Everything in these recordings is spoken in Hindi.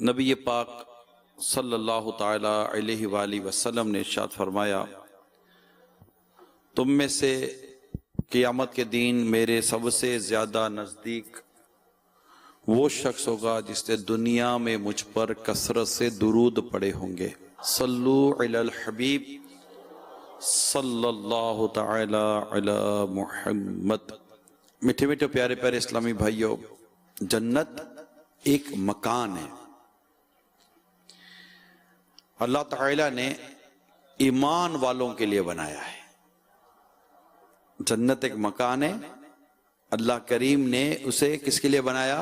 नबी पाक सल्लल्लाहु ताला अलैहि वसल्लम ने इरशाद फरमाया, तुम में से क़यामत के दिन मेरे सबसे ज़्यादा नज़दीक वो शख्स होगा जिसने दुनिया में मुझ पर कसरत से दुरूद पढ़े होंगे। सल्लू अलल हबीब सल्लल्लाहु ताला अला मुहम्मद। मीठे मीठे प्यारे प्यारे इस्लामी भाइयों, जन्नत एक मकान है। अल्लाह ताला ने ईमान वालों के लिए बनाया है। जन्नत एक मकान है, अल्लाह करीम ने उसे किसके लिए बनाया?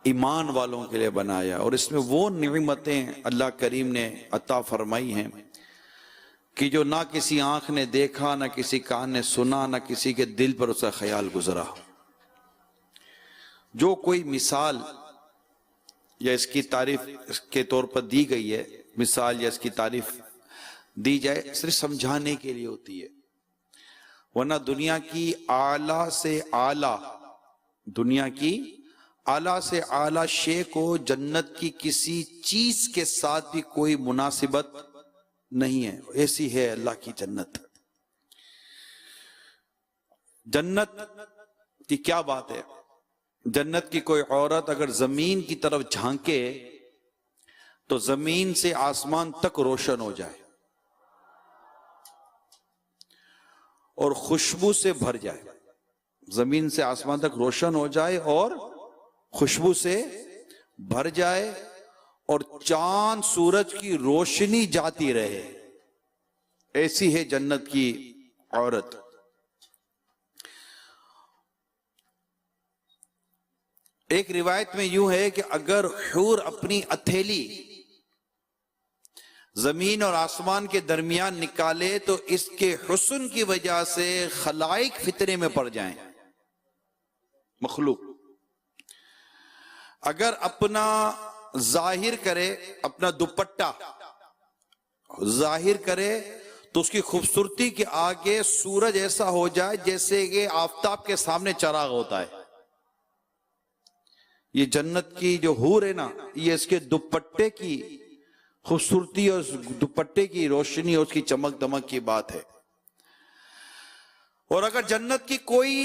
ईमान वालों के लिए बनाया। और इसमें वो निअमतें अल्लाह करीम ने अता फरमाई हैं कि जो ना किसी आंख ने देखा, ना किसी कान ने सुना, ना किसी के दिल पर उसका ख्याल गुजरा। जो कोई मिसाल या इसकी तारीफ के तौर पर दी गई है, मिसाल या इसकी तारीफ दी जाए, सिर्फ समझाने के लिए होती है, वरना दुनिया की आला से आला, दुनिया की आला से आला शे को जन्नत की किसी चीज के साथ भी कोई मुनासिबत नहीं है। ऐसी है अल्लाह की जन्नत। जन्नत की क्या बात है? जन्नत की कोई औरत अगर जमीन की तरफ झांके तो जमीन से आसमान तक रोशन हो जाए और खुशबू से भर जाए। जमीन से आसमान तक रोशन हो जाए और खुशबू से भर जाए और चांद सूरज की रोशनी जाती रहे। ऐसी है जन्नत की औरत। एक रिवायत में यूं है कि अगर हूर अपनी हथेली जमीन और आसमान के दरमियान निकाले तो इसके हुस्न की वजह से खलाइक फितरे में पड़ जाएं, मखलूक। अगर अपना जाहिर करे, अपना दुपट्टा जाहिर करे तो उसकी खूबसूरती के आगे सूरज ऐसा हो जाए जैसे कि आफताब के सामने चराग होता है। ये जन्नत की जो हूर है ना, ये इसके दुपट्टे की खूबसूरती और दुपट्टे की रोशनी और उसकी चमक दमक की बात है। और अगर जन्नत की कोई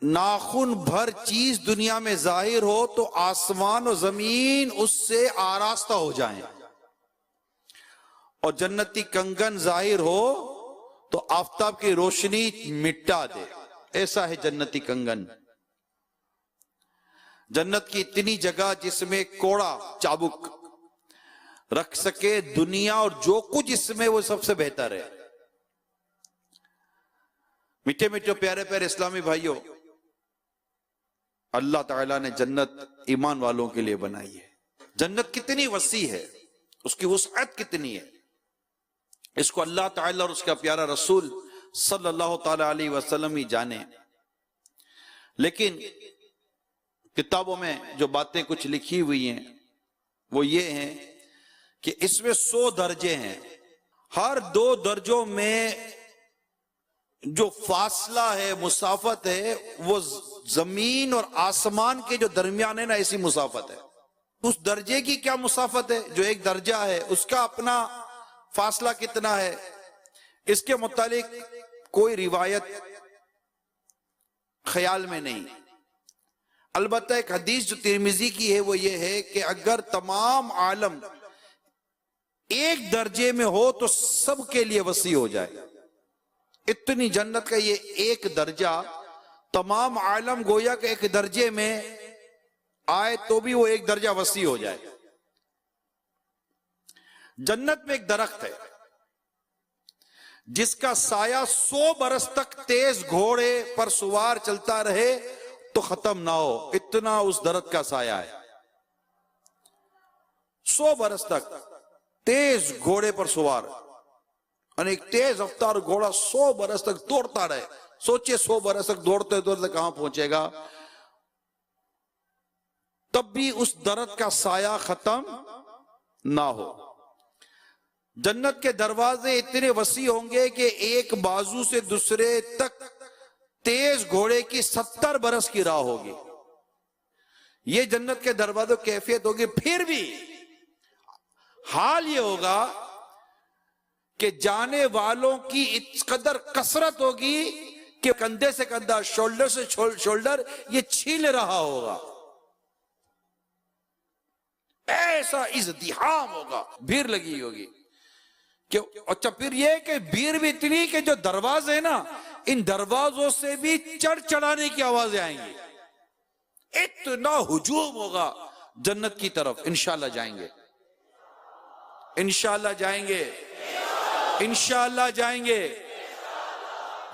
नाखून भर चीज दुनिया में जाहिर हो तो आसमान और जमीन उससे आरास्ता हो जाएं, और जन्नती कंगन जाहिर हो तो आफताब की रोशनी मिटा दे। ऐसा है जन्नती कंगन। जन्नत की इतनी जगह जिसमें कोड़ा चाबुक रख सके दुनिया और जो कुछ इसमें, वो सबसे बेहतर है। मीठे मीठे प्यारे प्यारे इस्लामी भाइयों, अल्लाह ताला ने जन्नत ईमान वालों के लिए बनाई है। जन्नत कितनी वसी है, उसकी वसअत कितनी है, इसको अल्लाह ताला और उसका प्यारा रसूल सल्लल्लाहु ताला अलैहि वसल्लम ही जाने। लेकिन किताबों में जो बातें कुछ लिखी हुई हैं वो ये हैं कि इसमें 100 दर्जे हैं। हर 2 दर्जों में जो फासला है, मुसाफत है, वो जमीन और आसमान के जो दरमियान है ना, ऐसी मुसाफत है। उस दर्जे की क्या मुसाफत है? जो एक दर्जा है उसका अपना फासला कितना है, इसके मुतालिक कोई रिवायत ख्याल में नहीं। अलबत्ता एक हदीस जो तिरमिजी की है वो ये है कि अगर तमाम आलम एक दर्जे में हो तो सबके लिए वसी हो जाए। इतनी जन्नत का ये एक दर्जा, तमाम आलम गोया के एक दर्जे में आए तो भी वो एक दर्जा वसी हो जाए। जन्नत में एक दरख्त है जिसका साया 100 बरस तक तेज घोड़े पर सवार चलता रहे तो खत्म ना हो, इतना उस दरख्त का साया है। 100 बरस तक तेज घोड़े पर सवार, और एक तेज रफ्तार घोड़ा 100 बरस तक दौड़ता रहे। सोचिए 100 बरस तक दौड़ते दौड़ते कहां पहुंचेगा, तब भी उस दरख्त का साया खत्म ना हो। जन्नत के दरवाजे इतने वसी होंगे कि एक बाजू से दूसरे तक तेज घोड़े की 70 बरस की राह होगी। ये जन्नत के दरवाजों की कैफियत होगी। फिर भी हाल ये होगा कि जाने वालों की इस कदर कसरत होगी कि कंधे से कंधा, शोल्डर से शोल्डर ये छील रहा होगा। ऐसा इज़्दिहाम होगा, भीड़ लगी होगी। कि अच्छा फिर ये कि भीड़ भी इतनी कि जो दरवाजे है ना, इन दरवाजों से भी चढ़ चढ़ाने की आवाजें आएंगी। इतना हुजूम होगा जन्नत की तरफ। इंशाअल्लाह जाएंगे, इंशाअल्लाह जाएंगे, इंशाअल्लाह जाएंगे,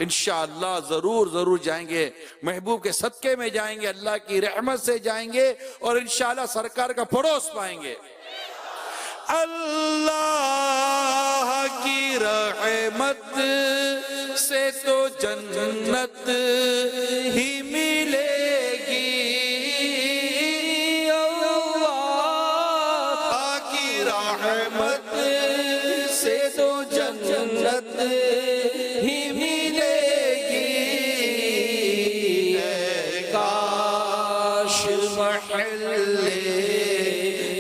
इंशाअल्लाह जरूर जरूर जाएंगे। महबूब के सदके में जाएंगे, अल्लाह की रहमत से जाएंगे और इंशाअल्लाह सरकार का पड़ोस पाएंगे। अल्लाह की रहमत से तो जन्नत ही मिलेगी, अल्लाह की रहमत से तो जन्नत ही मिलेगी। काश महल्ले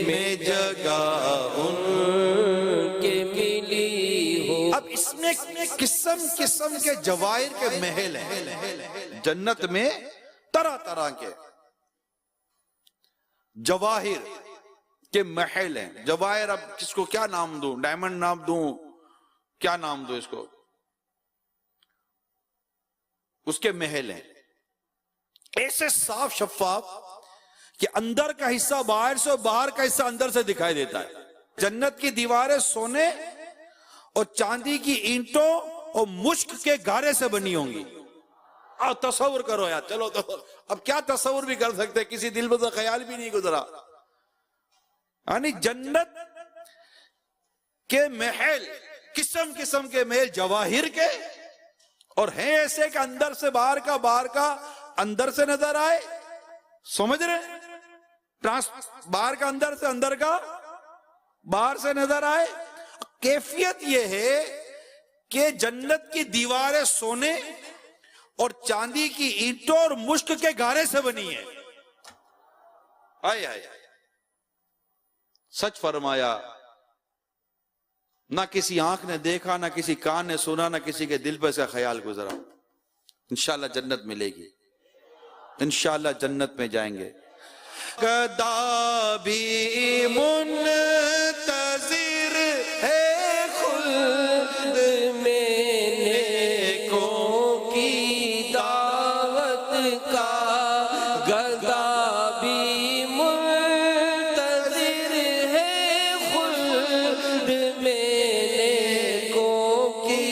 में जगह उनके मिली हो। अब इसमें किस्म किस्म के जवाहिर के महल हैं जन्नत में, तरह तरह के जवाहिर के महल हैं। जवाहिर अब किसको क्या नाम दूं, डायमंड नाम दूं, क्या नाम दूं इसको, उसके महल हैं ऐसे साफ शफाफ कि अंदर का हिस्सा बाहर से और बाहर का हिस्सा अंदर से दिखाई देता है। जन्नत की दीवारें सोने और चांदी की ईंटों और मुश्क के गारे से बनी होंगी। अब तस्वुर करो यार, चलो तो अब क्या तस्वुर भी कर सकते, किसी दिल में तो ख्याल भी नहीं गुजरा। यानी जन्नत के महल, किस्म किस्म के महल जवाहिर के, और हैं ऐसे कि अंदर से बाहर का, बाहर का अंदर से नजर आए। समझ रहे, बाहर का अंदर से, अंदर का बाहर से नजर आए। कैफियत यह है कि जन्नत की दीवारें सोने और चांदी की ईंटों और मुश्क के गारे से बनी है। आए आए, सच फरमाया। ना किसी आंख ने देखा, ना किसी कान ने सुना, ना किसी के दिल पर इसका ख्याल गुजरा। इंशाअल्लाह जन्नत मिलेगी, इंशाअल्लाह जन्नत में जाएंगे। कदा भी मुंतज़िर है खुल्द में नेकों की दावत का, गदा भी मुंतज़िर है खुल्द में नेकों की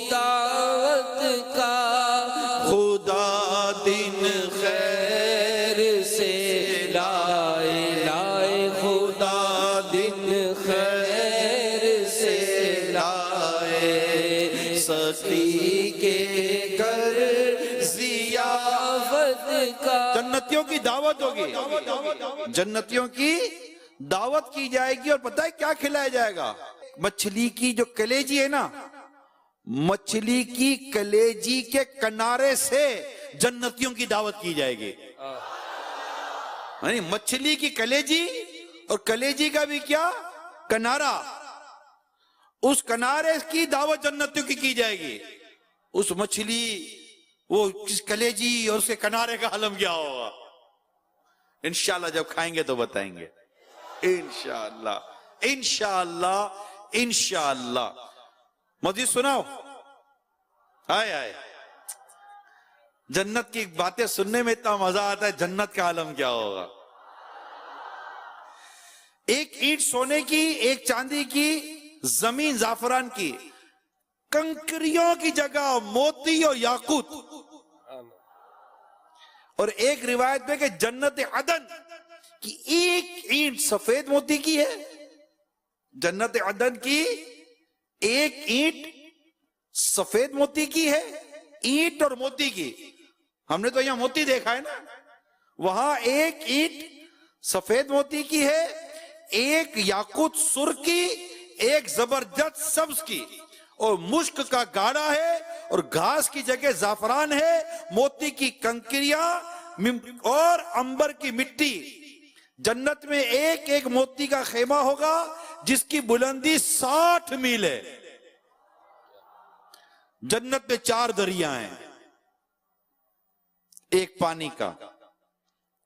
दावत का। खुदा दिन खैर से लाए लाए, खुदा दिन खैर से लाए, सखी के घर जियाफत का। जन्नतियों की दावत होगी, जन्नतियों की दावत की जाएगी। और पता है क्या खिलाया जाएगा? मछली की जो कलेजी है ना, मछली की कलेजी के किनारे से जन्नतियों की दावत की जाएगी। नहीं, मछली की कलेजी और कलेजी का भी क्या किनारा, उस किनारे की दावत जन्नतियों की जाएगी। उस मछली, वो किस कलेजी और उसके किनारे का आलम क्या होगा, इंशाअल्लाह जब खाएंगे तो बताएंगे। इंशाअल्लाह, इंशाअल्लाह, इंशाअल्लाह। मजीद सुनाओ। आए आए, जन्नत की बातें सुनने में इतना मजा आता है, जन्नत का आलम क्या होगा। एक ईंट सोने की, एक चांदी की, जमीन जाफरान की, कंकरियों की जगह मोती और याकूत। और एक रिवायत में कि जन्नत अदन की एक ईंट सफेद मोती की है। जन्नत अदन की एक ईंट सफेद मोती की है। ईंट और मोती की, हमने तो यहां मोती देखा है ना, वहां एक ईंट सफेद मोती की है, एक याकूत सुर्ख की, एक जबरदस्त सब्ज की, और मुश्क का गाढ़ा है, और घास की जगह जाफरान है, मोती की कंकरियां और अंबर की मिट्टी जन्नत में एक एक मोती का खेमा होगा जिसकी बुलंदी 60 मील है। जन्नत में 4 दरिया हैं, एक पानी का,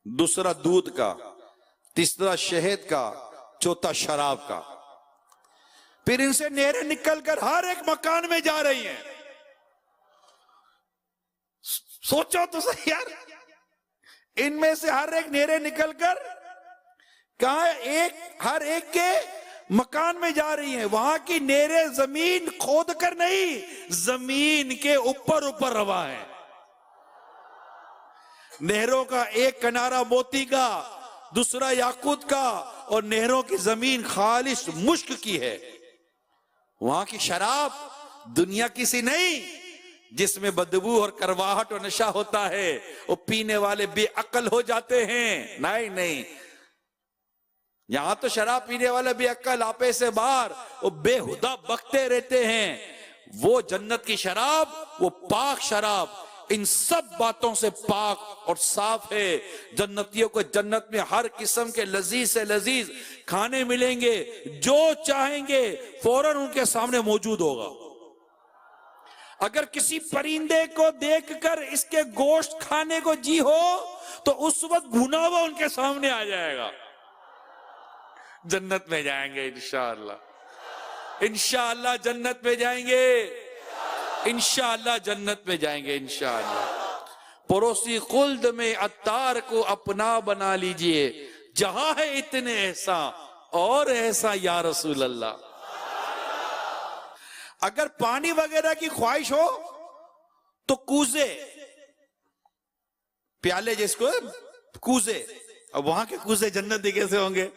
दूसरा दूध का, तीसरा शहद का, चौथा शराब का। फिर इनसे नहरें निकलकर हर एक मकान में जा रही हैं। सोचो तो सही यार, इनमें से हर एक नहरें निकलकर कहा हर एक के मकान में जा रही हैं। वहां की नहरें जमीन खोद कर नहीं, जमीन के ऊपर ऊपर रवा है। नहरों का एक किनारा मोती का, दूसरा याकूत का, और नहरों की जमीन खालिश मुश्क की है। वहां की शराब दुनिया की सी नहीं जिसमें बदबू और करवाहट और नशा होता है, वो पीने वाले बेअक्ल हो जाते हैं। नहीं नहीं, यहां तो शराब पीने वाले बेअक्ल आपे से बाहर वो बेहुदा बकते रहते हैं। वो जन्नत की शराब, वो पाक शराब, इन सब बातों से पाक और साफ है। जन्नतियों को जन्नत में हर किस्म के लजीज से लजीज खाने मिलेंगे, जो चाहेंगे फौरन उनके सामने मौजूद होगा। अगर किसी परिंदे को देखकर इसके गोश्त खाने को जी हो तो उस वक्त भुना हुआ उनके सामने आ जाएगा। जन्नत में जाएंगे इंशाअल्लाह, इंशाअल्लाह जन्नत में जाएंगे, इंशाअल्लाह जन्नत में जाएंगे इंशाअल्लाह। पड़ोसी खुल्द में अत्तार को अपना बना लीजिए, जहां है इतने ऐसा और ऐसा या रसूल अल्लाह। अगर पानी वगैरह की ख्वाहिश हो तो कूजे, प्याले जिसको कूजे। अब वहां के कूजे जन्नती कैसे होंगे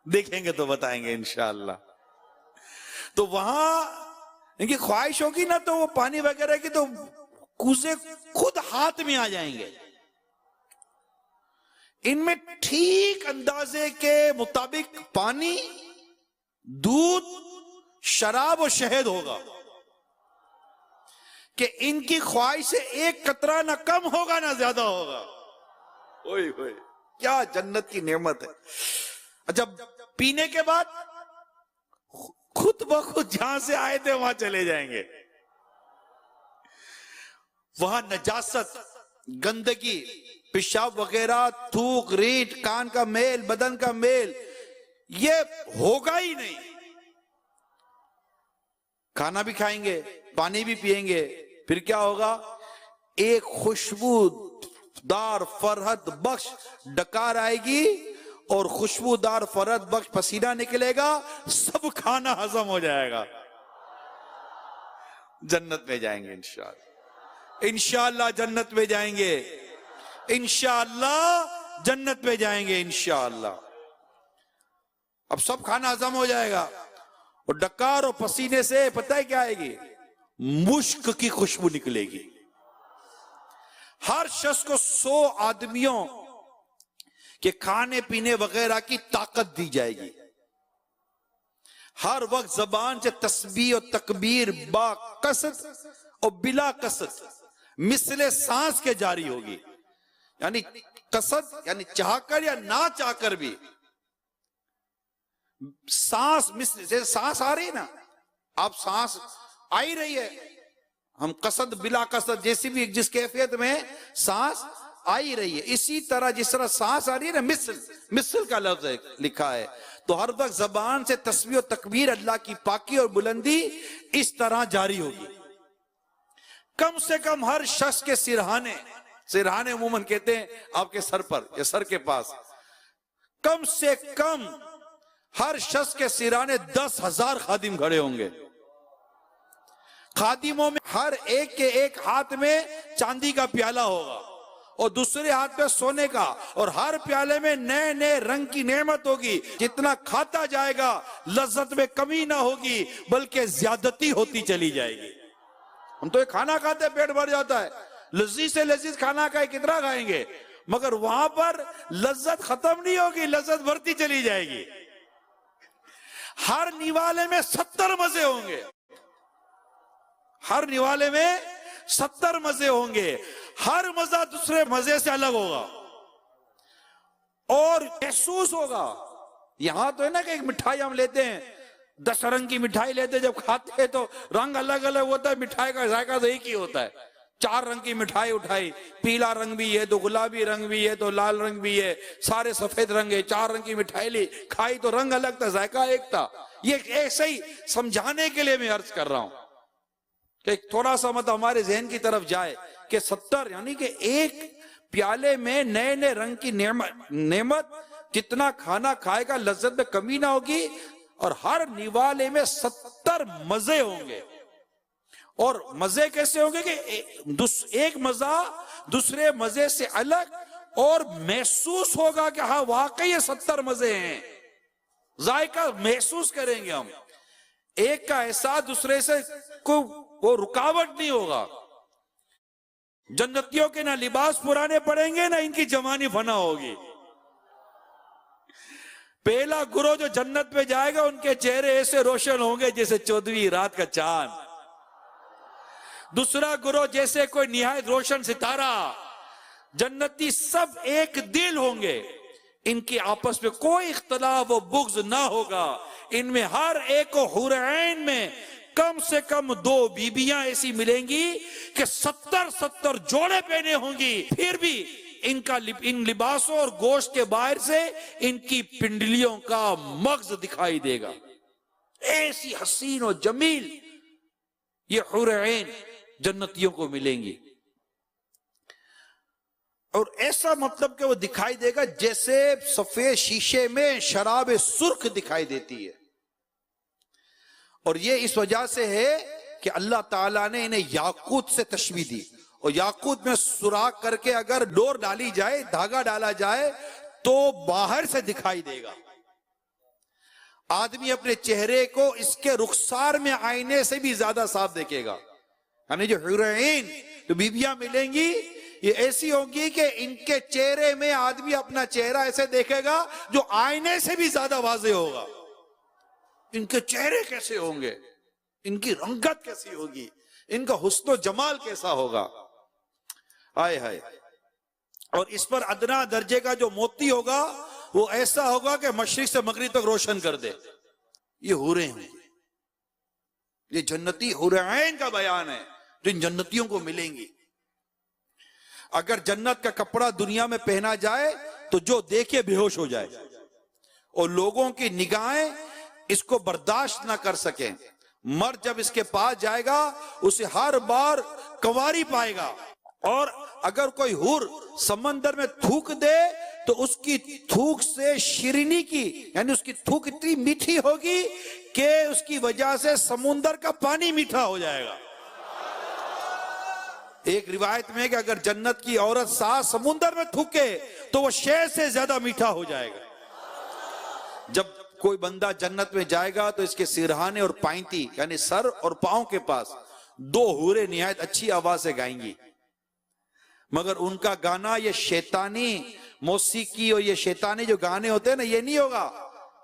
देखेंगे तो बताएंगे इंशाअल्लाह। तो वहां इनकी ख्वाहिश होगी ना तो वो पानी वगैरह की तो कूजे खुद हाथ में आ जाएंगे। इनमें ठीक अंदाजे के मुताबिक पानी, दूध, शराब और शहद होगा कि इनकी ख्वाहिश से एक कतरा ना कम होगा ना ज्यादा होगा। ओए होए, क्या जन्नत की नेमत है। जब पीने के बाद खुद ब खुद जहां से आए थे वहां चले जाएंगे। वहां नजासत, गंदगी, पेशाब वगैरह, थूक, रीठ, कान का मेल, बदन का मेल, ये होगा ही नहीं। खाना भी खाएंगे, पानी भी पिएंगे, फिर क्या होगा, एक खुशबूदार फरहत बख्श डकार आएगी और खुशबूदार फरहत बख्श पसीना निकलेगा, सब खाना हजम हो जाएगा। जन्नत में जाएंगे इंशाअल्लाह, इंशाअल्लाह जन्नत में जाएंगे, इंशाअल्लाह जन्नत में जाएंगे इंशाअल्लाह। अब सब खाना हजम हो जाएगा और डकार और पसीने से पता है क्या आएगी, मुश्क की खुशबू निकलेगी। हर शख्स को 100 आदमियों के खाने पीने वगैरह की ताकत दी जाएगी। हर वक्त जबान से तस्बीह और तकबीर बाकसद और बिला कसद मिसले सांस के जारी होगी। यानी कसद यानी चाहकर या ना चाहकर भी सांस मिसल, जैसे सांस आ रही है ना, आप सांस आ ही रही है, हम कसद बिला कसद जैसी भी जिस कैफियत में सांस आ ही रही है, इसी तरह जिस तरह सांस आ रही है ना, मिसल, मिसल का लफ्ज है, लिखा है। तो हर वक्त जबान से तस्बीह और तकबीर, अल्लाह की पाकी और बुलंदी इस तरह जारी होगी। कम से कम हर शख्स के सिरहाने, सिरहाने अमूमन कहते हैं आपके सर पर या सर के पास, कम से कम हर शख्स के सिरहाने 10,000 खादिम खड़े होंगे। खादिमों में हर एक के एक हाथ में चांदी का प्याला होगा और दूसरे हाथ में सोने का, और हर प्याले में नए नए रंग की नेमत होगी। जितना खाता जाएगा लज्जत में कमी ना होगी बल्कि ज्यादती होती चली जाएगी। हम तो ये खाना खाते पेट भर जाता है, लजीज से लजीज खाना खाए कितना खाएंगे, मगर वहां पर लज्जत खत्म नहीं होगी, लज्जत बढ़ती चली जाएगी। हर निवाले में 70 मजे होंगे, हर निवाले में 70 मजे होंगे, हर मजा दूसरे मजे से अलग होगा। और महसूस होगा। यहां तो है ना कि एक मिठाई हम लेते हैं, 10 रंग की मिठाई लेते हैं, जब खाते हैं तो रंग अलग अलग होता है, मिठाई का जायका तो एक ही होता है। 4 रंग की मिठाई उठाई, पीला रंग भी है तो गुलाबी रंग भी है तो लाल रंग भी है, सारे सफेद रंग है, 4 रंग की मिठाई ली, खाई तो रंग अलग था, जायका एक था। ये ऐसे ही समझाने के लिए मैं अर्ज कर रहा हूं कि थोड़ा सा मतलब हमारे जहन की तरफ जाए कि 70 यानी कि एक प्याले में नए नए रंग की नेमत, जितना खाना खाएगा लज्जत में कमी ना होगी, और हर निवाले में 70 मजे होंगे। और मजे कैसे होंगे कि एक मजा दूसरे मजे से अलग, और महसूस होगा कि हाँ वाकई ये 70 मजे हैं, जायका महसूस करेंगे हम। एक का एहसास दूसरे से को वो रुकावट नहीं होगा। जन्नतियों के ना लिबास पुराने पड़ेंगे ना इनकी जवानी फना होगी। पहला गुरु जो जन्नत में जाएगा उनके चेहरे ऐसे रोशन होंगे जैसे 14वीं रात का चांद। दूसरा गुरु जैसे कोई निहायत रोशन सितारा। जन्नती सब एक दिल होंगे, इनके आपस में कोई इख्तलाफ व बुग़्ज़ ना होगा। इनमें हर एक को हुरैन में कम से कम 2 बीबियां ऐसी मिलेंगी कि 70 जोड़े पहने होंगी, फिर भी इन लिबासों और गोश्त के बाहर से इनकी पिंडलियों का मग़्ज़ दिखाई देगा। ऐसी हसीन और जमील ये हुरैन जन्नतियों को मिलेंगी। और ऐसा मतलब कि वो दिखाई देगा जैसे सफेद शीशे में शराब सुर्ख दिखाई देती है। और ये इस वजह से है कि अल्लाह ताला ने इन्हें याकूत से तशबीह दी, और याकूत में सुराख करके अगर डोर डाली जाए, धागा डाला जाए तो बाहर से दिखाई देगा। आदमी अपने चेहरे को इसके रुखसार में आईने से भी ज्यादा साफ देखेगा। यानी जो हुरैन तो बीबियां मिलेंगी ये ऐसी होंगी कि इनके चेहरे में आदमी अपना चेहरा ऐसे देखेगा जो आईने से भी ज्यादा वाज़े होगा। इनके चेहरे कैसे होंगे, इनकी रंगत कैसी होगी, इनका हुस्न जमाल कैसा होगा, हाय हाय। और इस पर अदना दर्जे का जो मोती होगा वो ऐसा होगा कि मशरिक से मगरिब तक रोशन कर दे। ये हुरे हैं, ये जन्नती हुरैन का बयान है जो इन जन्नतियों को मिलेंगी। अगर जन्नत का कपड़ा दुनिया में पहना जाए तो जो देखे बेहोश हो जाए, और लोगों की निगाहें इसको बर्दाश्त ना कर सके। मर्द जब इसके पास जाएगा उसे हर बार कंवारी पाएगा, और अगर कोई हुर समंदर में थूक दे तो उसकी थूक से शिरनी की यानी उसकी थूक इतनी मीठी होगी कि उसकी वजह से समुंदर का पानी मीठा हो जाएगा। एक रिवायत में कि अगर जन्नत की औरत सास समुंदर में थूके तो वो शहद से ज्यादा मीठा हो जाएगा। जब कोई बंदा जन्नत में जाएगा तो इसके सिरहाने और पाइंती यानी सर और पांव के पास 2 हूरे निहायत अच्छी आवाज से गाएंगी, मगर उनका गाना ये शैतानी मौसीकी और ये शैतानी जो गाने होते हैं ना, ये नहीं होगा।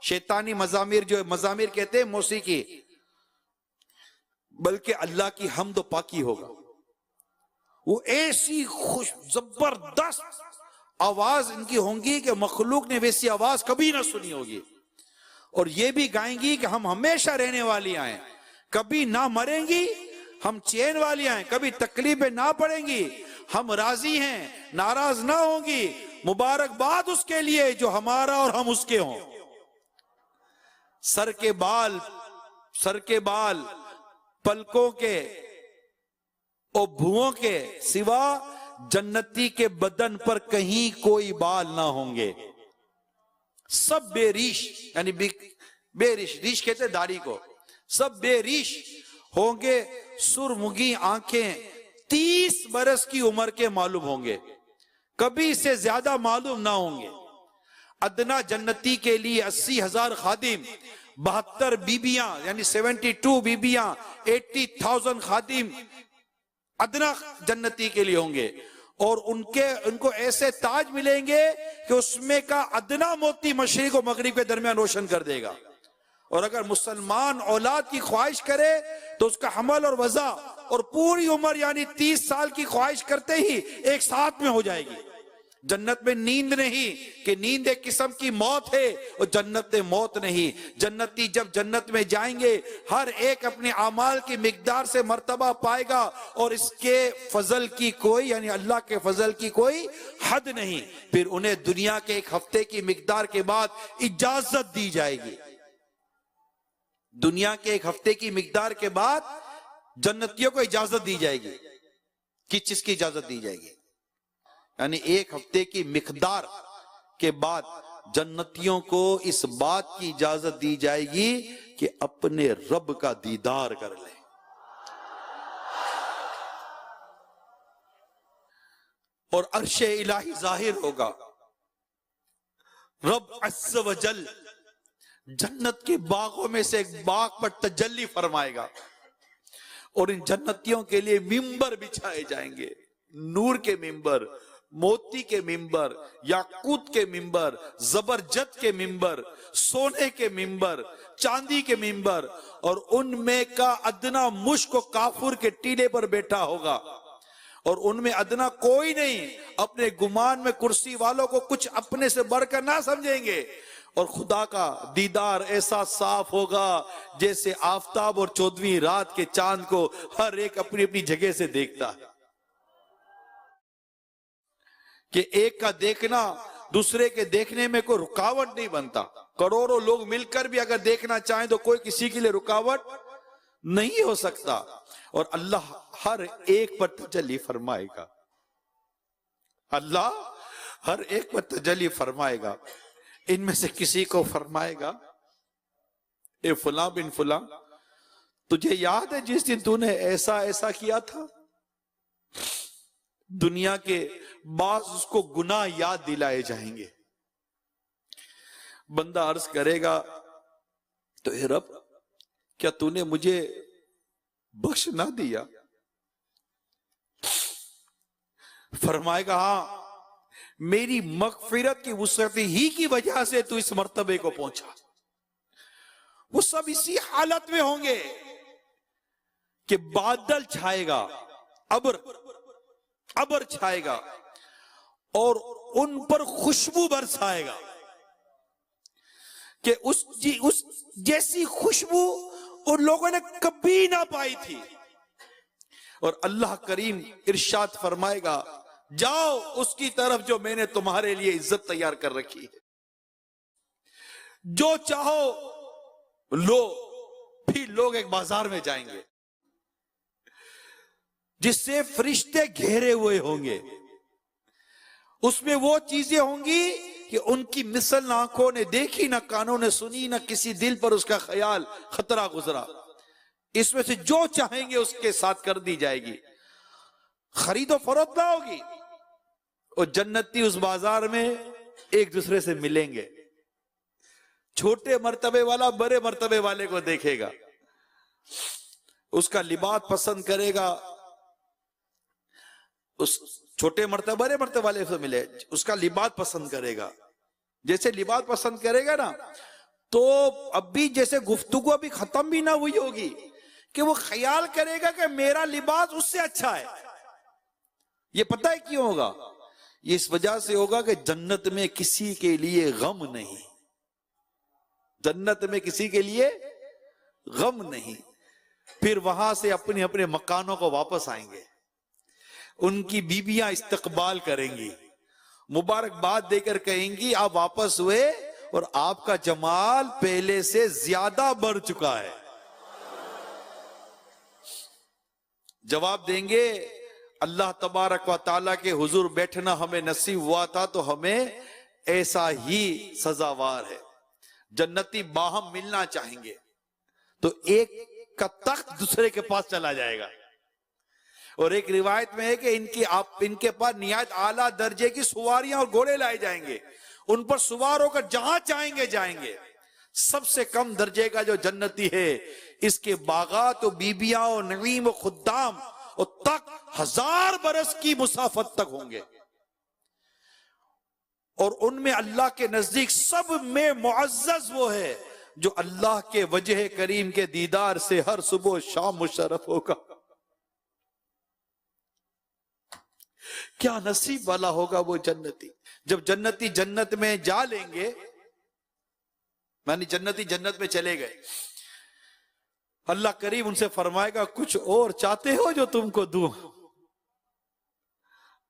शैतानी मजामिर जो मजामिर कहते हैं मौसीकी, बल्कि अल्लाह की हम्द पाकी होगा। वो ऐसी खुश जबरदस्त आवाज इनकी होंगी कि मखलूक ने वैसी आवाज कभी ना सुनी होगी। और ये भी गाएंगी कि हम हमेशा रहने वाली आए, कभी ना मरेंगी, हम चैन वाली आए, कभी तकलीफें ना पड़ेंगी, हम राजी हैं, नाराज ना होंगी, मुबारकबाद उसके लिए जो हमारा और हम उसके हों। सर के बाल पलकों के और भुओं के सिवा जन्नती के बदन पर कहीं कोई बाल ना होंगे। सब बेरीश यानी बेरीश, रीश कहते दाढ़ी को, सब बेरीश होंगे। सुरमुगी आंखें 30 बरस की उम्र के मालूम होंगे, कभी से ज्यादा मालूम ना होंगे। अदना जन्नती के लिए 80,000 खादिम, 72 बीबियां यानी 72 बीबियां, 80,000 खादिम अदना जन्नती के लिए होंगे। और उनको ऐसे ताज मिलेंगे कि उसमें का अदना मोती मशरिक और मगरिब के दरमियान रोशन कर देगा। और अगर मुसलमान औलाद की ख्वाहिश करे तो उसका हमल और वज़ा और पूरी उम्र यानी 30 साल की ख्वाहिश करते ही एक साथ में हो जाएगी। जन्नत में नींद नहीं कि नींद एक किस्म की मौत है, और जन्नत में मौत नहीं। जन्नती जब जन्नत में जाएंगे हर एक अपने अमाल की मिकदार से मर्तबा पाएगा, और इसके फजल की कोई, यानी अल्लाह के फजल की कोई हद नहीं। फिर उन्हें दुनिया के एक हफ्ते की मिकदार के बाद इजाजत दी जाएगी। दुनिया के एक हफ्ते की मिकदार के बाद जन्नतियों को इजाजत दी जाएगी। किस चीज की इजाजत दी जाएगी? यानी एक हफ्ते की मिकदार के बाद जन्नतियों को इस बात की इजाजत दी जाएगी कि अपने रब का दीदार कर ले। और अर्शे इलाही जाहिर होगा, रब अज़्ज़ व जल जन्नत के बागों में से एक बाग पर तजल्ली फरमाएगा, और इन जन्नतियों के लिए मिंबर बिछाए जाएंगे। नूर के मिंबर, मोती के मिंबर, याकूत के मिंबर, जबरजद के मिंबर, सोने के मिंबर, चांदी के मिंबर, और उनमें का अदना मुश्क काफुर के टीले पर बैठा होगा, और उनमें अदना कोई नहीं। अपने गुमान में कुर्सी वालों को कुछ अपने से बढ़कर ना समझेंगे, और खुदा का दीदार ऐसा साफ होगा जैसे आफताब और 14वीं रात के चांद को हर एक अपनी अपनी जगह से देखता है, कि एक का देखना दूसरे के देखने में कोई रुकावट नहीं बनता। करोड़ों लोग मिलकर भी अगर देखना चाहें तो कोई किसी के लिए रुकावट नहीं हो सकता। और अल्लाह हर एक पर तजल्ली फरमाएगा, अल्लाह हर एक पर तजल्ली फरमाएगा। इनमें से किसी को फरमाएगा, ए फुला बिन फुला, तुझे याद है जिस दिन तूने ऐसा ऐसा किया था? दुनिया के बाद उसको गुनाह याद दिलाए जाएंगे। बंदा अर्ज करेगा, तो हे रब, क्या तूने मुझे बख्श ना दिया? फरमाएगा, हाँ, मेरी मगफिरत की वुसअत ही की वजह से तू इस मर्तबे को पहुंचा। वो सब इसी हालत में होंगे कि बादल छाएगा, अबर छाएगा, और उन पर खुशबू बरसाएगा कि उस जैसी खुशबू उन लोगों ने कभी ना पाई थी। और अल्लाह करीम इरशाद फरमाएगा, जाओ उसकी तरफ जो मैंने तुम्हारे लिए इज्जत तैयार कर रखी है, जो चाहो लो। फिर लोग एक बाजार में जाएंगे जिससे फरिश्ते घेरे हुए होंगे, उसमें वो चीजें होंगी कि उनकी मिसल ना आंखों ने देखी, ना कानों ने सुनी, ना किसी दिल पर उसका ख्याल खतरा गुजरा। इसमें से जो चाहेंगे उसके साथ कर दी जाएगी, खरीदो फरोख्त ना होगी। और जन्नती उस बाजार में एक दूसरे से मिलेंगे। छोटे मर्तबे वाला बड़े मर्तबे वाले को देखेगा, उसका लिबास पसंद करेगा, उस छोटे मर्तबे बड़े मर्तबे वाले से मिले, उसका लिबास पसंद करेगा। जैसे लिबास पसंद करेगा ना, तो अभी जैसे गुफ्तगू अभी खत्म भी ना हुई होगी कि वो ख्याल करेगा कि मेरा लिबास उससे अच्छा है। ये पता है क्यों होगा? ये इस वजह से होगा कि जन्नत में किसी के लिए गम नहीं, जन्नत में किसी के लिए गम नहीं। फिर वहां से अपने अपने मकानों को वापस आएंगे, उनकी बीबियां इस्तकबाल करेंगी, मुबारकबाद देकर कहेंगी आप वापस हुए और आपका जमाल पहले से ज्यादा बढ़ चुका है। जवाब देंगे, अल्लाह तबारक व ताला के हुजूर बैठना हमें नसीब हुआ था तो हमें ऐसा ही सजावार है। जन्नती बाहम मिलना चाहेंगे तो एक का तख्त दूसरे के पास चला जाएगा। और एक रिवायत में है कि इनके पास निहायत आला दर्जे की सवारियां और घोड़े लाए जाएंगे, उन पर सवार होकर जहां चाहेंगे जाएंगे। सबसे कम दर्जे का जो जन्नती है, इसके बागात और बीबियां और नईम और खुद्दाम और तक 1000 बरस की मुसाफत तक होंगे। और उनमें अल्लाह के नजदीक सब में मुअज़्ज़ज़ वो है जो अल्लाह के वजह करीम के दीदार से हर सुबह शाम मुशर्रफ होगा। क्या नसीब वाला होगा वो जन्नती। जब जन्नती जन्नत में जा लेंगे, मानी जन्नती जन्नत में चले गए, अल्लाह करीम उनसे फरमाएगा कुछ और चाहते हो जो तुमको दूं?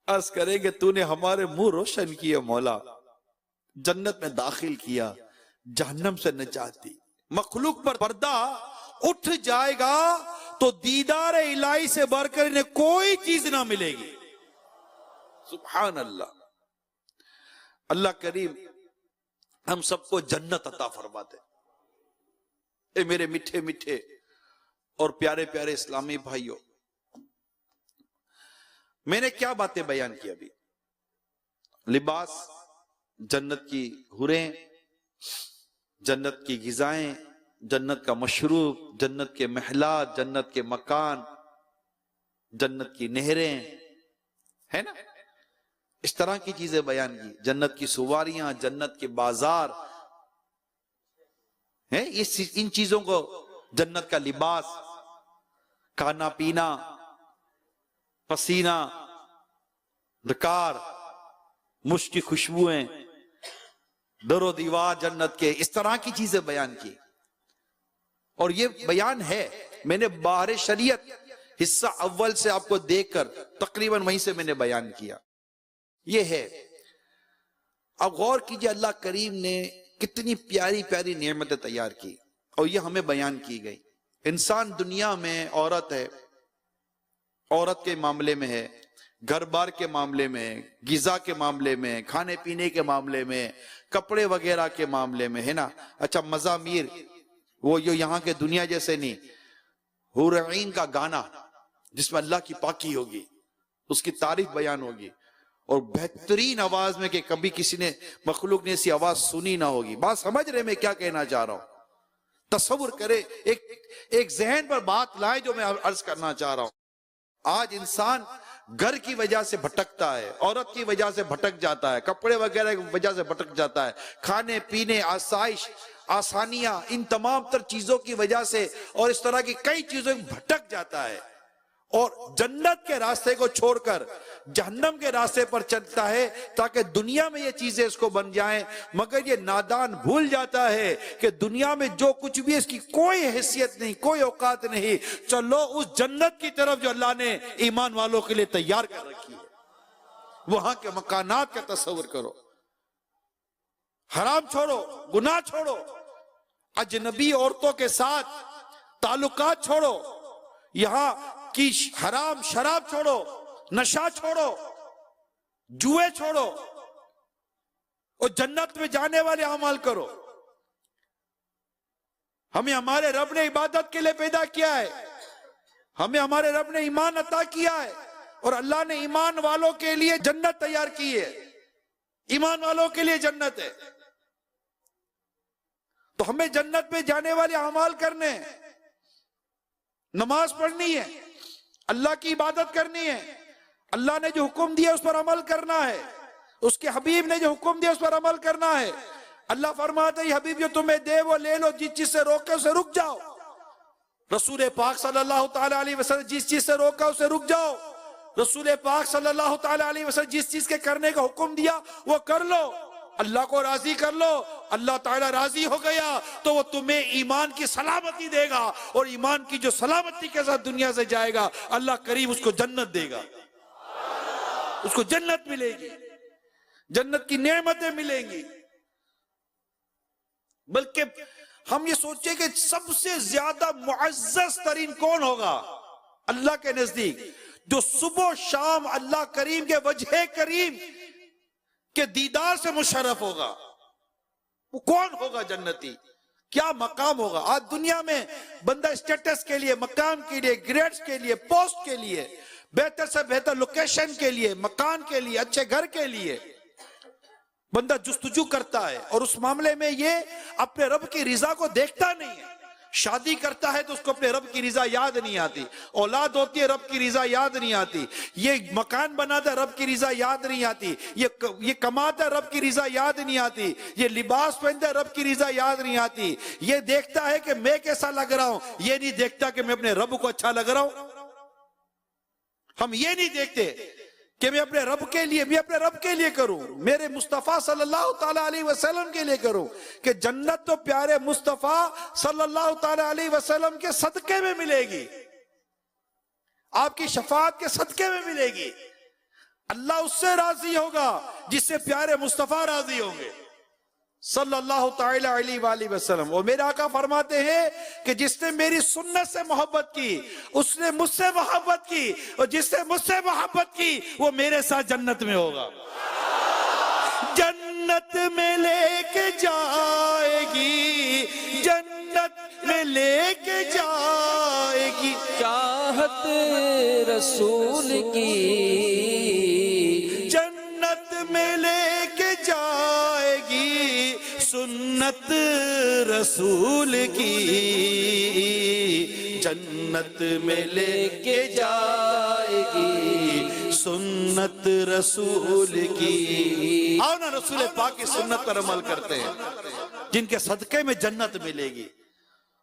अर्ज करेंगे तूने हमारे मुंह रोशन किए मौला, जन्नत में दाखिल किया, जहन्नम से निजात दी। मखलूक पर पर्दा उठ जाएगा तो दीदार इलाही से बढ़कर इन्हें कोई चीज ना मिलेगी। सुभान अल्लाह। अल्लाह करीम हम सबको जन्नत अता फरमाते। ए मेरे मीठे मीठे और प्यारे प्यारे इस्लामी भाइयों, मैंने क्या बातें बयान की अभी? लिबास, जन्नत की हुरें, जन्नत की गिजाएं, जन्नत का मशरूब, जन्नत के महलात, जन्नत के मकान, जन्नत की नहरें, है ना, इस तरह की चीजें बयान की। जन्नत की सवारियां, जन्नत के बाजार है, इन चीजों को, जन्नत का लिबास, खाना पीना, पसीना, डकार, मुश्क की खुशबुएं, दरो दीवार जन्नत के, इस तरह की चीजें बयान की। और ये बयान है, मैंने बाहर शरीयत हिस्सा अव्वल से आपको देखकर तकरीबन वहीं से मैंने बयान किया। ये है, अब गौर कीजिए अल्लाह करीम ने कितनी प्यारी प्यारी नेमतें तैयार की और ये हमें बयान की गई। इंसान दुनिया में औरत है, औरत के मामले में है, घर बार के मामले में, गिजा के मामले में, खाने पीने के मामले में, कपड़े वगैरह के मामले में, है ना। अच्छा, मज़ामीर, वो जो यहाँ के दुनिया जैसे नहीं, हुरईन का गाना जिसमें अल्लाह की पाकी होगी, उसकी तारीफ बयान होगी और बेहतरीन आवाज में कि कभी किसी ने मखलूक ने ऐसी आवाज सुनी ना होगी। बात समझ रहे मैं क्या कहना चाह रहा हूं? तसव्वुर करे, एक जहन पर बात लाए जो मैं अर्ज करना चाह रहा हूं। आज इंसान घर की वजह से भटकता है, औरत की वजह से भटक जाता है, कपड़े वगैरह की वजह से भटक जाता है, खाने पीने, आसाइश, आसानियां, इन तमाम तर चीजों की वजह से और इस तरह की कई चीजों में भटक जाता है और जन्नत के रास्ते को छोड़कर जहन्नम के रास्ते पर चलता है ताकि दुनिया में ये चीजें इसको बन जाएं। मगर ये नादान भूल जाता है कि दुनिया में जो कुछ भी है इसकी कोई हैसियत नहीं, कोई औकात नहीं। चलो उस जन्नत की तरफ जो अल्लाह ने ईमान वालों के लिए तैयार कर रखी है, वहां के मकानात का तस्वीर करो। हराम छोड़ो, गुनाह छोड़ो, अजनबी औरतों के साथ ताल्लुकात छोड़ो, यहां की हराम शराब छोड़ो, नशा छोड़ो, जुए छोड़ो और जन्नत में जाने वाले अमाल करो। हमें हमारे रब ने इबादत के लिए पैदा किया है, हमें हमारे रब ने ईमान अता किया है और अल्लाह ने ईमान वालों के लिए जन्नत तैयार की है। ईमान वालों के लिए जन्नत है, तो हमें जन्नत में जाने वाले अमाल करने हैं। नमाज पढ़नी है, अल्लाह की इबादत करनी है, अल्लाह ने जो हुक्म दिया उस पर अमल करना है, उसके हबीब ने जो हुक्म दिया उस पर अमल करना है। अल्लाह फरमाता है हबीब जो तुम्हें दे वो ले लो, जिस चीज से रोके उसे रुक जाओ। रसूल पाक सल्लल्लाहु ताला अलैहि वसल्लम जिस चीज से रोका उसे रुक जाओ। रसूल पाक सल्लल्लाहु ताला अलैहि वसल्लम जिस चीज के करने का हुक्म दिया वो कर लो, अल्लाह को राजी कर लो। अल्लाह ताला राजी हो गया तो वो तुम्हें ईमान की सलामती देगा और ईमान की जो सलामती के साथ दुनिया से जाएगा अल्लाह करीम उसको जन्नत देगा, उसको जन्नत मिलेगी, जन्नत की नेमतें मिलेंगी। बल्कि हम ये सोचे कि सबसे ज्यादा मुअज़्ज़ज़ तरीन कौन होगा अल्लाह के नजदीक, जो सुबह शाम अल्लाह करीम के वजह करीम के दीदार से मुशर्रफ होगा, वो कौन होगा? जन्नती। क्या मकाम होगा? आज दुनिया में बंदा स्टेटस के लिए, मकाम के लिए, ग्रेड्स के लिए, पोस्ट के लिए, बेहतर से बेहतर लोकेशन के लिए, मकान के लिए, अच्छे घर के लिए बंदा जुस्तजू करता है और उस मामले में ये अपने रब की रिजा को देखता नहीं है। शादी करता है तो उसको अपने रब की रिजा याद नहीं आती, औलाद होती है रब की रिजा याद नहीं आती, ये मकान बनाता है रब की रिजा याद नहीं आती, ये कमाता है रब की रिजा याद नहीं आती, ये लिबास पहनता है रब की रिजा याद नहीं आती। ये देखता है कि मैं कैसा लग रहा हूं, ये नहीं देखता कि मैं अपने रब को अच्छा लग रहा हूं। हम ये नहीं देखते कि मैं अपने रब के लिए करूं, मेरे मुस्तफा सल्लल्लाहु ताला अलैहि वसल्लम के लिए करूं, कि जन्नत तो प्यारे मुस्तफा सल्लल्लाहु ताला अलैहि वसल्लम के सदके में मिलेगी, आपकी शफाअत के सदके में मिलेगी। अल्लाह उससे राजी होगा जिससे प्यारे मुस्तफा राजी होंगे सल्लल्लाहु ताला अलैहि वसल्लम। और मेरे आका फरमाते हैं कि जिसने मेरी सुन्नत से मोहब्बत की उसने मुझसे मोहब्बत की, और जिसने मुझसे मोहब्बत की वो मेरे साथ जन्नत में होगा। जन्नत में लेके जाएगी, जन्नत में लेके जाएगी चाहत रसूल की, जन्नत में लेके जाएगी सुन्नत रसूल की, जन्नत में लेके जाएगी सुन्नत रसूल की। आओ ना रसूल पाक की सुन्नत पर अमल करते हैं, जिनके सदके में जन्नत मिलेगी।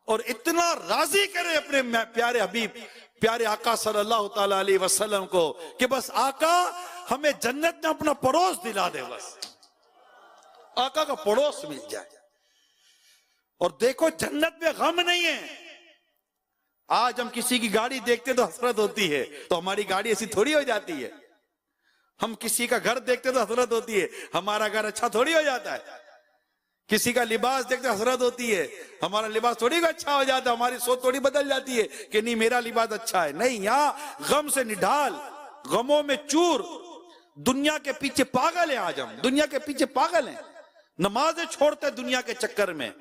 और इतना राजी करें अपने प्यारे हबीब प्यारे आका सल्लल्लाहु ताला अलैहि वसल्लम को कि बस आका हमें जन्नत में अपना पड़ोस दिला दे, बस आका का पड़ोस मिल जाए। और देखो जन्नत में गम नहीं है। आज हम किसी की गाड़ी देखते तो हसरत होती है, तो हमारी गाड़ी ऐसी थोड़ी हो जाती है। हम किसी का घर देखते तो हसरत होती है, हमारा घर अच्छा थोड़ी हो जाता है। किसी का लिबास देखते हसरत होती है, हमारा लिबास थोड़ी अच्छा हो जाता है। हमारी सोच थोड़ी बदल जाती है कि नहीं मेरा लिबास अच्छा है। नहीं, यहाँ गम से निढाल, गमों में चूर, दुनिया के पीछे पागल है। आज हम दुनिया के पीछे पागल हैं। नमाजें छोड़ते दुनिया के चक्कर में,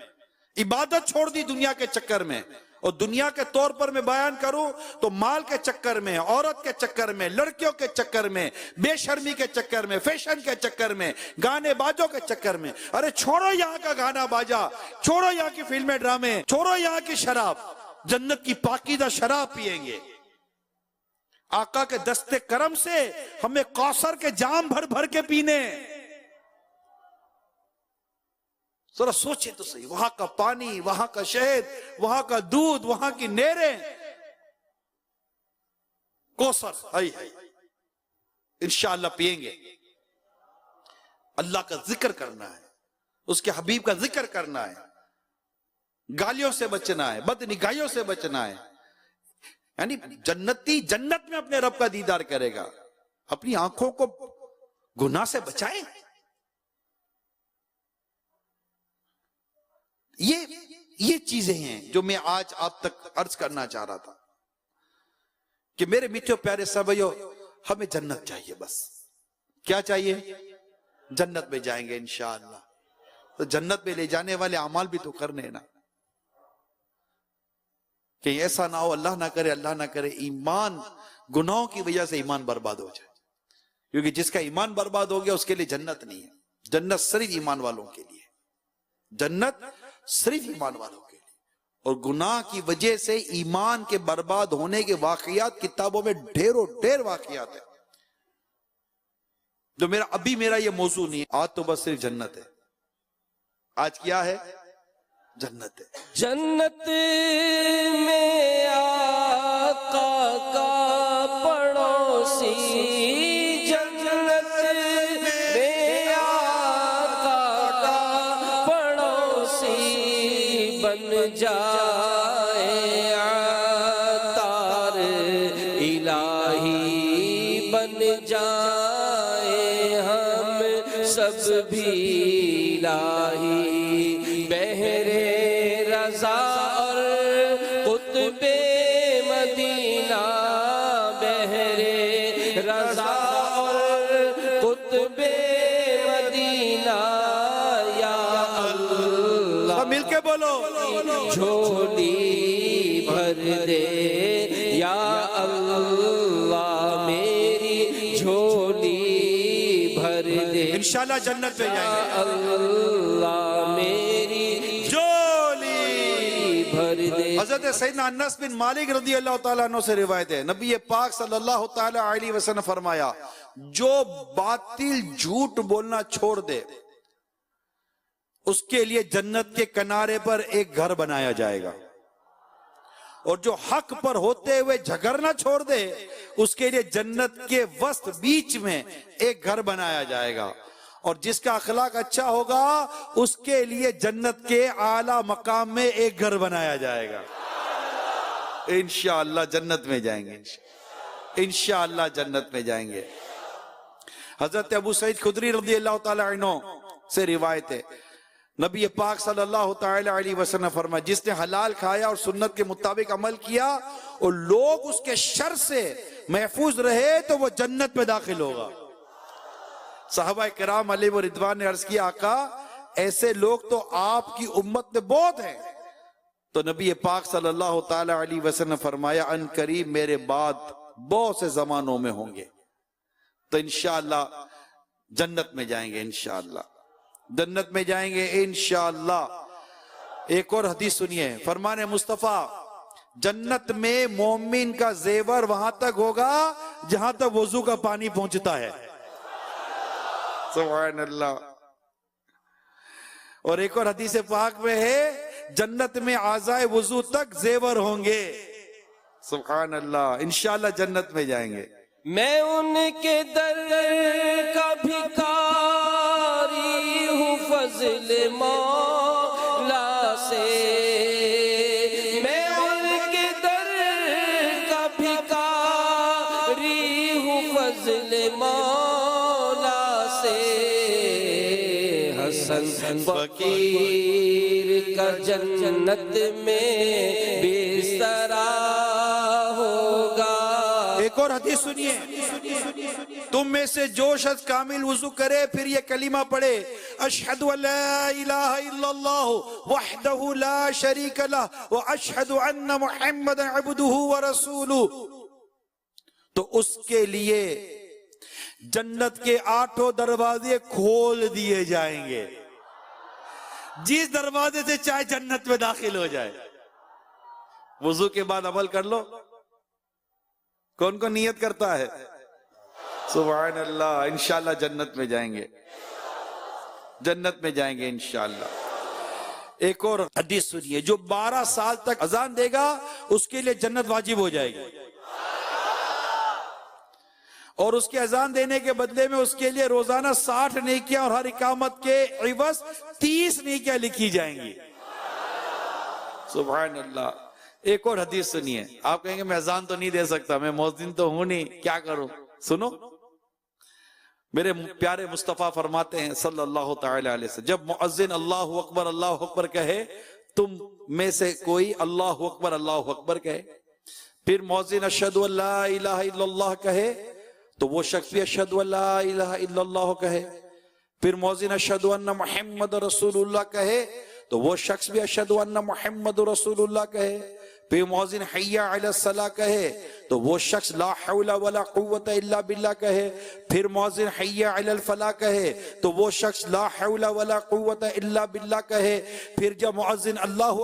इबादत छोड़ दी दुनिया के चक्कर में। और दुनिया के तौर पर मैं बयान करूं तो माल के चक्कर में, औरत के चक्कर में, लड़कियों के चक्कर में, बेशर्मी के चक्कर में, फैशन के चक्कर में, गाने बाजों के चक्कर में। अरे छोड़ो यहाँ का गाना बाजा, छोड़ो यहाँ की फिल्में ड्रामे, छोड़ो यहाँ की शराब, जन्नत की पाकीज़ा शराब पिएंगे। आका के दस्ते करम से हमें कौसर के जाम भर भर के पीने। जरा सोचे तो सही, वहां का पानी, वहां का शहद, वहां का दूध, वहां की नहरें, कौसर है इंशाअल्लाह पिएंगे। अल्लाह का जिक्र करना है, उसके हबीब का जिक्र करना है, गालियों से बचना है, बदनिगाहियों से बचना है। यानी जन्नती जन्नत में अपने रब का दीदार करेगा। अपनी आंखों को गुनाह से बचाएं। ये चीजें हैं जो मैं आज आप तक अर्ज करना चाह रहा था कि मेरे मित्रों प्यारे साथियों, हमें जन्नत चाहिए। बस क्या चाहिए? जन्नत में जाएंगे इंशाअल्लाह। तो जन्नत में ले जाने वाले अमाल भी तो करने ना, कि ऐसा ना हो, अल्लाह ना करे ईमान, गुनाहों की वजह से ईमान बर्बाद हो जाए। क्योंकि जिसका ईमान बर्बाद हो गया उसके लिए जन्नत नहीं है। जन्नत सिर्फ ईमान वालों के लिए, जन्नत सिर्फ ईमान वालों के लिए। और गुनाह की वजह से ईमान के बर्बाद होने के वाकयात किताबों में ढेरों ढेर वाकयात है, जो मेरा ये मौजू नहीं है। आज तो बस सिर्फ जन्नत है। आज क्या है? जन्नत है। जन्नत में आका का पड़ोसी, जन्नत में आका का पड़ोसी बन जाए अतार इलाही, बन जाए हम सब भी इलाही। बहरे रज़ा और कुतबे मदीना, बहरे रज़ा और कुतबे मदीना, या अल्लाह मिलके बोलो, झोली भर दे, या अल्लाह मेरी झोली भर दे। इंशाअल्लाह जन्नत में जाएंगे। अल्लाह मेरी झोली भर दे। हज़रत सैयदना अनस बिन मालिक रज़ी अल्लाह तआला अन्हु से रिवायत है, नबी पाक सल्लल्लाहु तआला अलैहि वसल्लम फरमाया, जो बातिल झूठ बोलना छोड़ दे उसके लिए जन्नत के किनारे पर एक घर बनाया जाएगा। और जो हक पर होते हुए झगड़ना छोड़ दे उसके लिए जन्नत के वस्त बीच में एक घर बनाया जाएगा, और जिसका अखलाक अच्छा होगा उसके लिए जन्नत के आला मकाम में एक घर बनाया जाएगा। इंशाअल्लाह जन्नत में जाएंगे, इंशाअल्लाह जन्नत में जाएंगे। हजरत अबू सईद खुदरी रज़ी अल्लाह ताला अन्हु से रिवायत है, नबी पाक सल्लल्लाहु ताला अलैहि वसल्लम फरमाया, जिसने हलाल खाया और सुन्नत के मुताबिक अमल किया और लोग उसके शर से महफूज रहे तो वो जन्नत में दाखिल होगा। सहाबा किराम अलैहि रिदवान ने अर्ज किया, आका ऐसे लोग तो आपकी उम्मत में बहुत हैं। तो नबी पाक सल्लल्लाहु ताला अलैहि वसल्लम फरमाया, अन करीब मेरे बाद बहुत से जमानों में होंगे, तो इंशाअल्लाह जन्नत में जाएंगे, इंशाअल्लाह जन्नत में जाएंगे इंशाअल्लाह। एक और हदीस सुनिए, फरमाने मुस्तफा, जन्नत में मोमिन का जेवर वहां तक होगा जहां तक वजू का पानी पहुंचता है। सुभान अल्लाह। और एक और हदीस पाक में है, जन्नत में आज़ाए वजू तक जेवर होंगे। सुभान अल्लाह, इंशाअल्लाह जन्नत में जाएंगे। मैं उनके दर का भिखारी हूँ फज़ल मौला से, मैं उनके दर का भिखारी हूँ फज़ल मौला से। हसन फकीर का जन्नत में बिस्तरा होगा। एक और हदीस सुनिए, तुम में से जो शख्स कामिल वुजू करे फिर ये कलीमा पढ़े, अशहदु अल्ला इलाहा इल्लल्लाह वहदहु ला शरीक लह व अशहदु अन्ना मुहम्मदन अब्दुहु व रसूलुहु, तो उसके लिए जन्नत के 8 दरवाजे खोल दिए जाएंगे। जिस दरवाजे से चाहे जन्नत में दाखिल हो जाए। वुजू के बाद अमल कर लो। कौन कौन नियत करता है? सुभान अल्लाह, इंशाअल्लाह जन्नत में जाएंगे, जन्नत में जाएंगे इंशाअल्लाह। एक और हदीस सुनिए, जो 12 साल तक अजान देगा उसके लिए जन्नत वाजिब हो जाएगी, और उसके अजान देने के बदले में उसके लिए रोजाना 60 नेकियां और हर इकामत के इवज 30 नेकियां लिखी जाएंगी। सुभान अल्लाह। एक और हदीस सुनिए, आप कहेंगे मैं अजान तो नहीं दे सकता, मैं मुअज्जिन तो हूं नहीं, क्या करूं? सुनो, मेरे प्यारे मुस्तफा फरमाते हैं सल्लल्लाहु ताला अलैहि वसल्लम, जब मुअज्जिन अल्लाहु अकबर कहे, तुम में से कोई अल्लाहु अकबर कहे, फिर मुअज्जिन अशहदु अल्ला इलाहा इल्लल्लाह कहे, तो वो शख्स भी अशहदु अल्ला इलाहा इल्लल्लाह कहे, फिर मुअज्जिन अशहदु अन्ना मुहम्मद रसूलुल्लाह कहे, तो वो शख्स भी अशहदु अन्ना मुहम्मद रसूलुल्लाह कहे, फिर मुअज्जिन हय्या अलस सलाह कहे, तो वो शख्स ला हौला वला कुव्वता इल्ला बिल्लाह कहे, फिर मुअज्जिन हय्या अलल फलाह कहे, तो वो शख्स ला हौला वला कुव्वता इल्ला बिल्लाह कहे, फिर जब मुअज्जिन अल्लाहु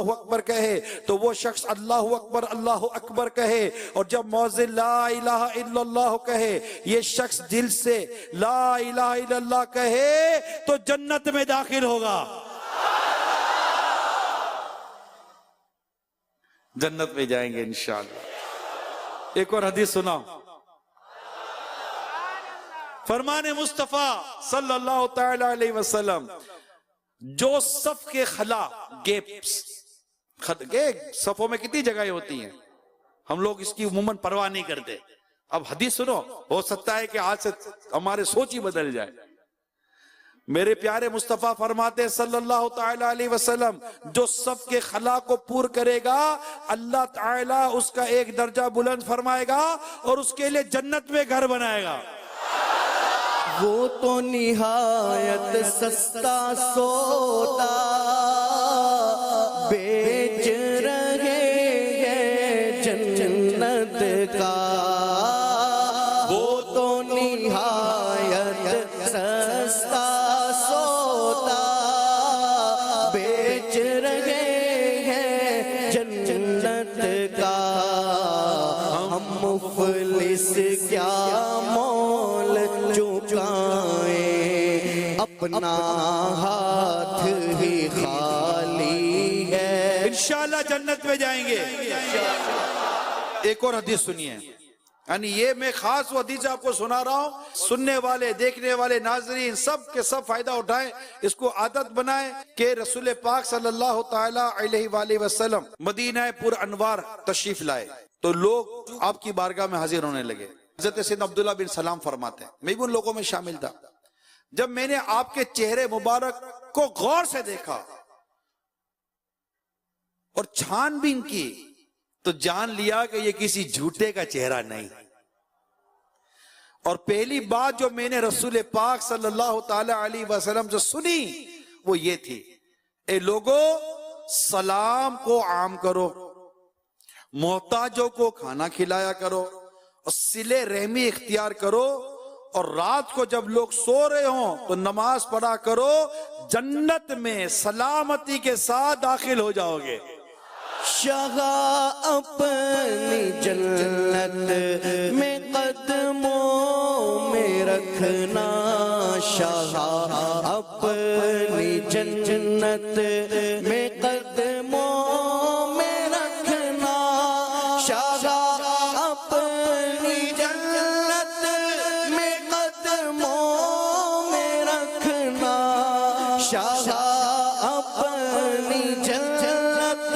अकबर कहे, तो वो शख्स अल्लाहु अकबर कहे, और जब मुअज्जिन ला इलाहा इल्लल्लाह कहे, ये शख्स दिल से ला इलाहा इल्लल्लाह कहे तो जन्नत में दाखिल होगा, जन्नत में जाएंगे इंशाअल्लाह। एक और हदीस सुना, फरमाने मुस्तफा सल्लल्लाहु ताला अलैहि वसल्लम, जो सफ के खला गैप्स, सफों में कितनी जगहें होती हैं, हम लोग इसकी उमूमन परवाह नहीं करते। अब हदीस सुनो, हो सकता है कि आज से हमारे सोच ही बदल जाए। मेरे प्यारे मुस्तफा फरमाते सल्लल्लाहु ताला अलैहि वसल्लम, जो सबके खला को पूर करेगा अल्लाह ताला उसका एक दर्जा बुलंद फरमाएगा और उसके लिए जन्नत में घर बनाएगा। वो तो निहायत सस्ता सौदा बेच रहे हैं जन्नत का, वो तो निहायत सस्ता सौदा बेच रहे हैं जन्नत का। हम मुफलिस क्या मोल चुकाएं, अपना हाथ ही खाली है। इंशाअल्लाह जन्नत में जाएंगे। एक और हदीस सुनिए, यानी ये मैं खास वो हदीस आपको सुना रहा हूं, सुनने वाले देखने वाले नाजरीन सब के सब फायदा उठाएं, इसको आदत बनाएं कि रसूल पाक सल्लल्लाहु ताला अलैहि वसल्लम मदीना पुर अनवार तशरीफ लाए तो लोग आपकी बारगाह में हाजिर होने लगे। हजरत सैयदना अब्दुल्लाह बिन सलाम फरमाते हैं, मैं भी उन लोगों में शामिल था, जब मैंने आपके चेहरे मुबारक को गौर से देखा और छानबीन की तो जान लिया कि ये किसी झूठे का चेहरा नहीं। और पहली बात जो मैंने रसूल पाक सल्लल्लाहु ताला अलैहि वसल्लम से सुनी वो ये थी, ए लोगों सलाम को आम करो, मोहताजों को खाना खिलाया करो और सिले रहमी इख्तियार करो, और रात को जब लोग सो रहे हो तो नमाज पढ़ा करो, जन्नत में सलामती के साथ दाखिल हो जाओगे। शाह अपनी जन्नत में कदमों में रखना, शाह अपनी जन्नत में कदमों में रखना, शाह अपनी जन्नत में कदमों में रखना, शाह अपनी जन्नत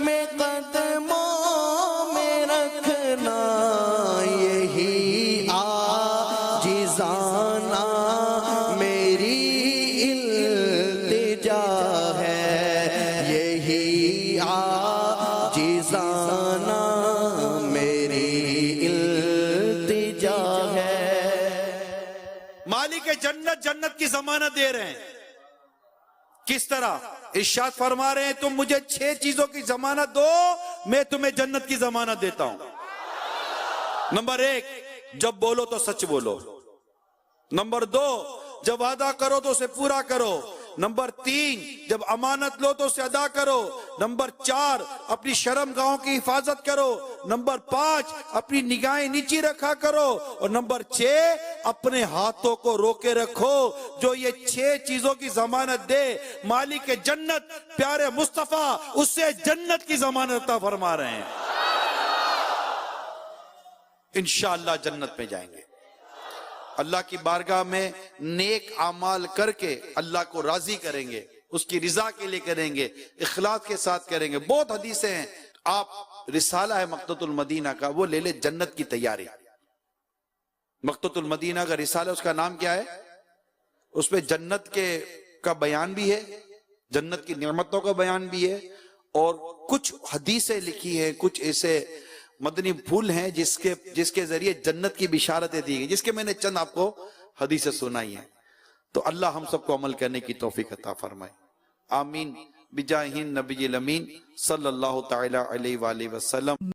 में कदमों में रखना। यही आजिज़ाना मेरी इल्तिजा है, यही आजिज़ाना मेरी इल्तिजा है। मालिक जन्नत जन्नत की जमानत दे रहे हैं। किस तरह? इरशाद फरमा रहे हैं, तुम मुझे 6 चीजों की जमानत दो, मैं तुम्हें जन्नत की जमानत देता हूं। नंबर 1, जब बोलो तो सच बोलो। नंबर 2, जब वादा करो तो उसे पूरा करो। नंबर 3, जब अमानत लो तो उसे अदा करो। नंबर 4, अपनी शर्मगाहों की हिफाजत करो। नंबर 5, अपनी निगाहें नीची रखा करो। और नंबर 6, अपने हाथों को रोके रखो। जो ये 6 चीजों की जमानत दे, मालिक के जन्नत प्यारे मुस्तफा उससे जन्नत की जमानत अता फरमा रहे हैं। इंशाअल्लाह जन्नत में जाएंगे। अल्लाह की बारगाह में नेक आमाल करके अल्लाह को राजी करेंगे, उसकी रिजा के लिए करेंगे, इखलास के साथ करेंगे। बहुत हदीसें हैं, आप रिसाला है मक्ततुल मदीना का, वो ले ले, जन्नत की तैयारी। मक्ततुल मदीना का रिसाला, उसका नाम क्या है? उसमें जन्नत के का बयान भी है, जन्नत की नेमतों का बयान भी है, और कुछ हदीसें लिखी है, कुछ ऐसे मदनी फूल हैं जिसके जरिए जन्नत की बिशारतें दी गई, जिसके मैंने चंद आपको हदीसें सुनाई हैं। तो अल्लाह हम सबको अमल करने की तौफीक अता फरमाए। आमीन बिजाहिन नबील अमीन सल्लल्लाहु ताला अलैहि वसल्लम।